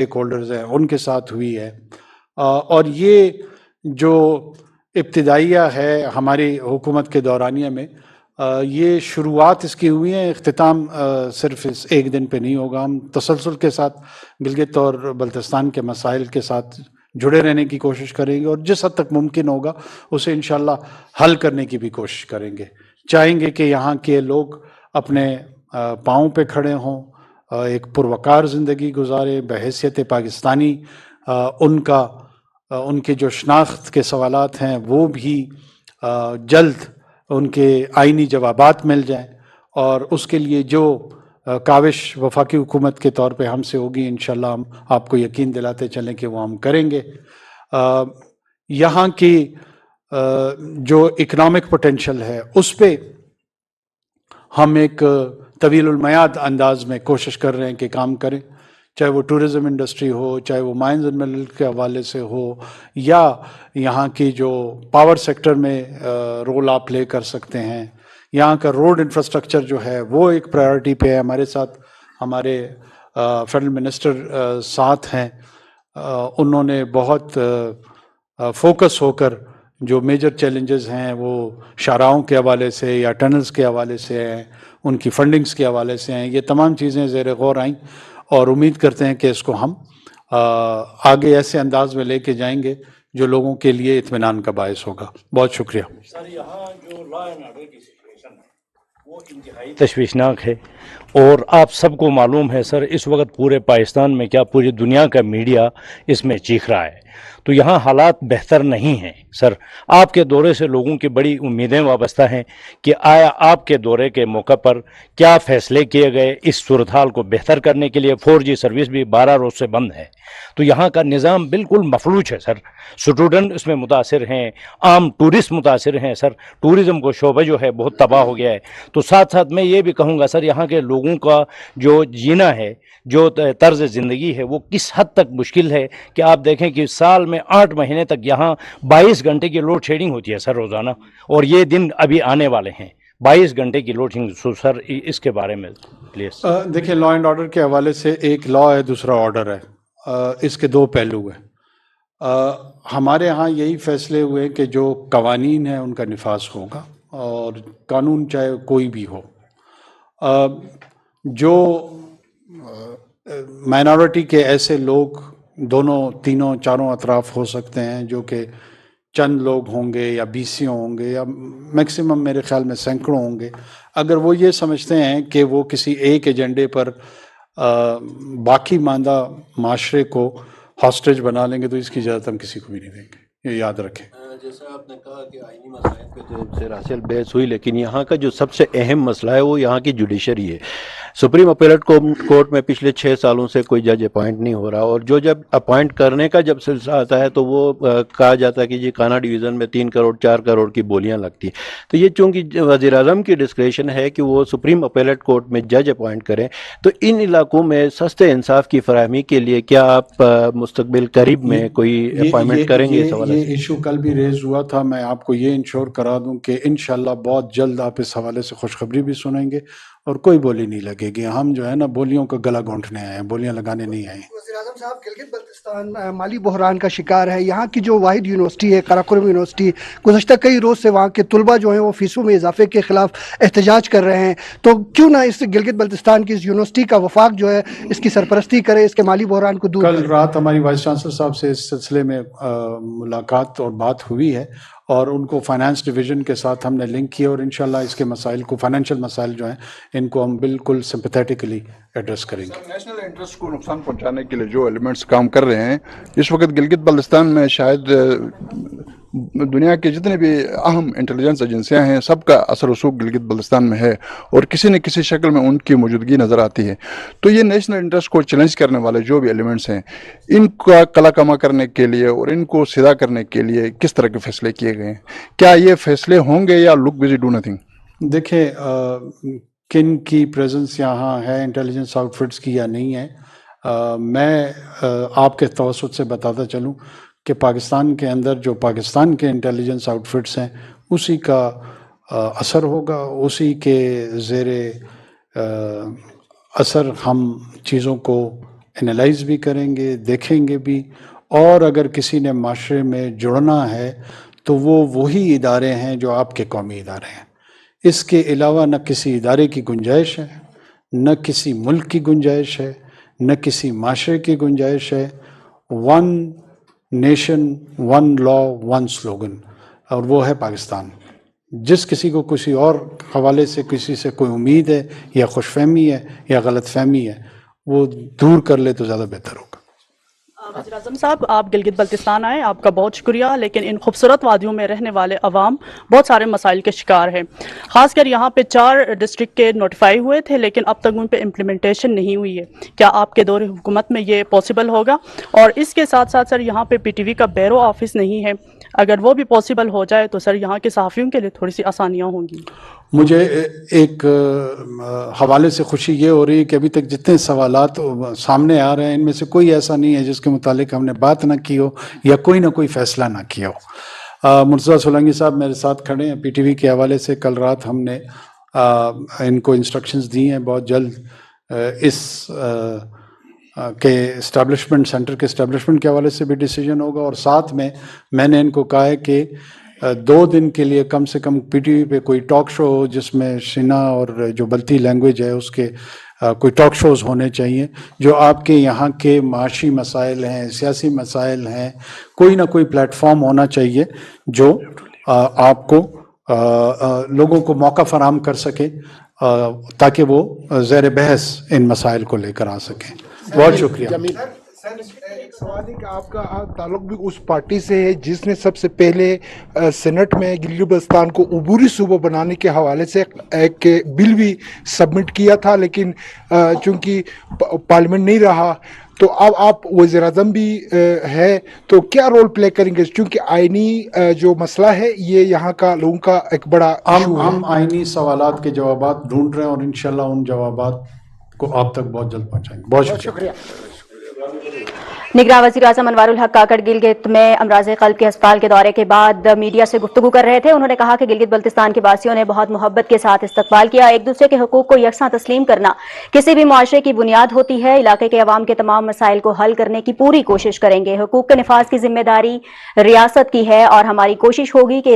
Stake holders ہیں ان کے ساتھ ہوئی ہے، اور یہ جو ابتدائیہ ہے ہماری حکومت کے دورانیہ میں، یہ شروعات اس کی ہوئی ہیں، اختتام صرف اس ایک دن پہ نہیں ہوگا۔ ہم تسلسل کے ساتھ گلگت اور بلتستان کے مسائل کے ساتھ جڑے رہنے کی کوشش کریں گے، اور جس حد تک ممکن ہوگا اسے انشاءاللہ حل کرنے کی بھی کوشش کریں گے۔ چاہیں گے کہ یہاں کے لوگ اپنے پاؤں پہ کھڑے ہوں، ایک پروقار زندگی گزارے بحیثیت پاکستانی، ان کے جو شناخت کے سوالات ہیں وہ بھی جلد ان کے آئینی جوابات مل جائیں، اور اس کے لیے جو کاوش وفاقی حکومت کے طور پہ ہم سے ہوگی انشاءاللہ ہم آپ کو یقین دلاتے چلیں کہ وہ ہم کریں گے۔ یہاں کی جو اکنامک پوٹینشل ہے اس پہ ہم ایک طویل المیعاد انداز میں کوشش کر رہے ہیں کہ کام کریں، چاہے وہ ٹورزم انڈسٹری ہو، چاہے وہ مائنز اینڈ منرل کے حوالے سے ہو، یا یہاں کی جو پاور سیکٹر میں رول آپ پلے کر سکتے ہیں۔ یہاں کا روڈ انفراسٹرکچر جو ہے وہ ایک پرائیورٹی پہ ہے، ہمارے ساتھ ہمارے فیڈرل منسٹر ساتھ ہیں، انہوں نے بہت فوکس ہو کر جو میجر چیلنجز ہیں وہ شاہراہوں کے حوالے سے یا ٹنلز کے حوالے سے ہیں، ان کی فنڈنگز کے حوالے سے ہیں، یہ تمام چیزیں زیر غور آئیں، اور امید کرتے ہیں کہ اس کو ہم آگے ایسے انداز میں لے کے جائیں گے جو لوگوں کے لیے اطمینان کا باعث ہوگا۔ بہت شکریہ۔ سر، یہاں جو لا اینڈ آرڈر کی سچویشن ہے وہ انتہائی تشویشناک ہے، اور آپ سب کو معلوم ہے سر اس وقت پورے پاکستان میں کیا پوری دنیا کا میڈیا اس میں چیخ رہا ہے، تو یہاں حالات بہتر نہیں ہیں۔ سر، آپ کے دورے سے لوگوں کی بڑی امیدیں وابستہ ہیں کہ آیا آپ کے دورے کے موقع پر کیا فیصلے کیے گئے اس صورتحال کو بہتر کرنے کے لیے؟ 4G سروس بھی 12 روز سے بند ہے، تو یہاں کا نظام بالکل مفلوج ہے سر، اسٹوڈنٹ اس میں متاثر ہیں، عام ٹورسٹ متاثر ہیں سر، ٹورزم کو شعبہ جو ہے بہت تباہ ہو گیا ہے۔ تو ساتھ ساتھ میں یہ بھی کہوں گا سر، یہاں کے لوگوں کا جو جینا ہے، جو طرز زندگی ہے، وہ کس حد تک مشکل ہے کہ آپ دیکھیں کہ سال میں 8 مہینے تک یہاں 22 گھنٹے کی لوڈ شیڈنگ ہوتی ہے سر روزانہ، اور یہ دن ابھی آنے والے ہیں 22 گھنٹے کی لوڈ شیڈنگ۔ سو سر اس کے بارے میں پلیز۔ دیکھیں، لا اینڈ آرڈر کے حوالے سے ایک لا ہے، دوسرا آرڈر ہے، اس کے دو پہلو ہیں۔ ہمارے ہاں یہی فیصلے ہوئے کہ جو قوانین ہیں ان کا نفاذ ہوگا، اور قانون چاہے کوئی بھی ہو، جو مائنورٹی کے ایسے لوگ دونوں تینوں چاروں اطراف ہو سکتے ہیں، جو کہ چند لوگ ہوں گے یا 20 ہوں گے یا میکسیمم میرے خیال میں سینکڑوں ہوں گے، اگر وہ یہ سمجھتے ہیں کہ وہ کسی ایک ایجنڈے پر باقی ماندہ معاشرے کو ہاسٹیج بنا لیں گے تو اس کی اجازت ہم کسی کو بھی نہیں دیں گے، یہ یاد رکھیں۔ جیسا آپ نے کہا کہ آئینی مسائل پہ تو سیر حاصل بحث ہوئی، لیکن یہاں کا جو سب سے اہم مسئلہ ہے وہ یہاں کی جوڈیشری ہے۔ سپریم اپیلیٹ کورٹ میں پچھلے 6 سالوں سے کوئی جج اپوائنٹ نہیں ہو رہا، اور جو جب اپوائنٹ کرنے کا جب سلسلہ آتا ہے تو وہ کہا جاتا ہے کہ جی کانا ڈویژن میں 3 کروڑ 4 کروڑ کی بولیاں لگتی ہیں۔ تو یہ چونکہ وزیر اعظم کی ڈسکریشن ہے کہ وہ سپریم اپیلیٹ کورٹ میں جج اپوائنٹ کریں، تو ان علاقوں میں سستے انصاف کی فراہمی کے لیے کیا آپ مستقبل قریب میں کوئی اپوائنٹمنٹ کریں گے؟ یہ ایشو کل بھی ریز ہوا تھا، میں آپ کو یہ انشور کرا دوں کہ انشاءاللہ بہت جلد آپ اس حوالے سے خوشخبری بھی سنیں گے، اور کوئی بولی نہیں لگے گی۔ ہم جو ہے نا بولیوں کا گلا گھونٹنے آئے ہیں، بولیاں لگانے نہیں آئے ہیں۔ وزیر اعظم صاحب، گلگت بلتستان مالی بحران کا شکار ہے۔ یہاں کی جو واحد یونیورسٹی ہے قراقرم یونیورسٹی، گزشتہ کئی روز سے وہاں کے طلباء جو ہیں وہ فیسوں میں اضافے کے خلاف احتجاج کر رہے ہیں، تو کیوں نہ اس گلگت بلتستان کی اس یونیورسٹی کا وفاق جو ہے اس کی سرپرستی کرے، اس کے مالی بحران کو دور کرے؟ کل رات ہماری وائس چانسلر صاحب سے اس سلسلے میں ملاقات اور بات ہوئی ہے، اور ان کو فائنانس ڈویژن کے ساتھ ہم نے لنک کیا، اور انشاءاللہ اس کے مسائل کو، فائنینشیل مسائل جو ہیں ان کو ہم بالکل سمپیتھیٹکلی ایڈریس کریں گے۔ نیشنل انٹرسٹ کو نقصان پہنچانے کے لیے جو ایلیمنٹس کام کر رہے ہیں اس وقت گلگت بلتستان میں، شاید دنیا کے جتنے بھی اہم انٹیلیجنس ایجنسیاں ہیں سب کا اثر رسوخ گلگت بلتستان میں ہے، اور کسی نہ کسی شکل میں ان کی موجودگی نظر آتی ہے۔ تو یہ نیشنل انٹرسٹ کو چیلنج کرنے والے جو بھی ایلیمنٹس ہیں، ان کا کلا کما کرنے کے لیے اور ان کو سیدھا کرنے کے لیے کس طرح کے فیصلے کیے گئے ہیں؟ کیا یہ فیصلے ہوں گے یا لک بزی ڈو نتھنگ؟ دیکھیں، کن کی پریزنس یہاں ہے انٹیلیجنس آؤٹ فٹس کی یا نہیں ہے، میں آپ کے توسط سے بتاتا چلوں کہ پاکستان کے اندر جو پاکستان کے انٹیلیجنس آؤٹ فٹس ہیں اسی کا اثر ہوگا، اسی کے زیر اثر ہم چیزوں کو انالائز بھی کریں گے, دیکھیں گے بھی, اور اگر کسی نے معاشرے میں جڑنا ہے تو وہ وہی ادارے ہیں جو آپ کے قومی ادارے ہیں. اس کے علاوہ نہ کسی ادارے کی گنجائش ہے, نہ کسی ملک کی گنجائش ہے, نہ کسی معاشرے کی گنجائش ہے. ون نیشن, ون لا, ون سلوگن, اور وہ ہے پاکستان. جس کسی کو کسی اور حوالے سے کسی سے کوئی امید ہے یا خوش فہمی ہے یا غلط فہمی ہے, وہ دور کر لے تو زیادہ بہتر ہوگا. وزیر اعظم صاحب, آپ گلگت بلتستان آئے, آپ کا بہت شکریہ, لیکن ان خوبصورت وادیوں میں رہنے والے عوام بہت سارے مسائل کے شکار ہیں. خاص کر یہاں پہ 4 ڈسٹرکٹ کے نوٹیفائی ہوئے تھے, لیکن اب تک ان پہ امپلیمنٹیشن نہیں ہوئی ہے. کیا آپ کے دور حکومت میں یہ پاسبل ہوگا؟ اور اس کے ساتھ ساتھ سر, یہاں پہ پی ٹی وی کا بیرو آفس نہیں ہے, اگر وہ بھی پاسبل ہو جائے تو سر یہاں کے صحافیوں کے لیے تھوڑی سی آسانیاں ہوں گی. مجھے ایک حوالے سے خوشی یہ ہو رہی ہے کہ ابھی تک جتنے سوالات سامنے آ رہے ہیں ان میں سے کوئی ایسا نہیں ہے جس کے متعلق ہم نے بات نہ کی ہو یا کوئی نہ کوئی فیصلہ نہ کیا ہو. مرتضیٰ سولنگی صاحب میرے ساتھ کھڑے ہیں پی ٹی وی کے حوالے سے. کل رات ہم نے ان کو انسٹرکشنز دی ہیں, بہت جلد اس کے اسٹیبلشمنٹ, سینٹر کے اسٹیبلشمنٹ کے حوالے سے بھی ڈیسیجن ہوگا. اور ساتھ میں نے ان کو کہا ہے کہ 2 دن کے لیے کم سے کم پی ٹی وی پہ کوئی ٹاک شو ہو جس میں شنا اور جو بلتی لینگویج ہے اس کے کوئی ٹاک شوز ہونے چاہیے, جو آپ کے یہاں کے معاشی مسائل ہیں, سیاسی مسائل ہیں, کوئی نہ کوئی پلیٹ فارم ہونا چاہیے جو آپ کو لوگوں کو موقع فراہم کر سکے تاکہ وہ زیر بحث ان مسائل کو لے کر آ سکیں. بہت شکریہ. سر ایک سوال ہے کہ آپ کا تعلق بھی اس پارٹی سے ہے جس نے سب سے پہلے سینٹ میں گلگت بلتستان کو عبوری صوبہ بنانے کے حوالے سے ایک بل بھی سبمٹ کیا تھا, لیکن چونکہ پارلیمنٹ نہیں رہا تو اب آپ وزیر اعظم بھی ہے, تو کیا رول پلے کریں گے؟ چونکہ آئینی جو مسئلہ ہے یہ یہاں کا لوگوں کا ایک بڑا ایشو ہے. ہم آئینی سوالات کے جوابات ڈھونڈ رہے ہیں اور انشاءاللہ ان جوابات کو آپ تک بہت جلد پہنچائیں گے. بہت شکریہ. نگراں وزیر اعظم انوار الحق کاکڑ گلگت میں امراض قلب کے ہسپتال کے دورے کے بعد میڈیا سے گفتگو کر رہے تھے. انہوں نے کہا کہ گلگت بلتستان کے واسیوں نے بہت محبت کے ساتھ استقبال کیا. ایک دوسرے کے حقوق کو یکساں تسلیم کرنا کسی بھی معاشرے کی بنیاد ہوتی ہے. علاقے کے عوام کے تمام مسائل کو حل کرنے کی پوری کوشش کریں گے. حقوق کے نفاذ کی ذمہ داری ریاست کی ہے اور ہماری کوشش ہوگی کہ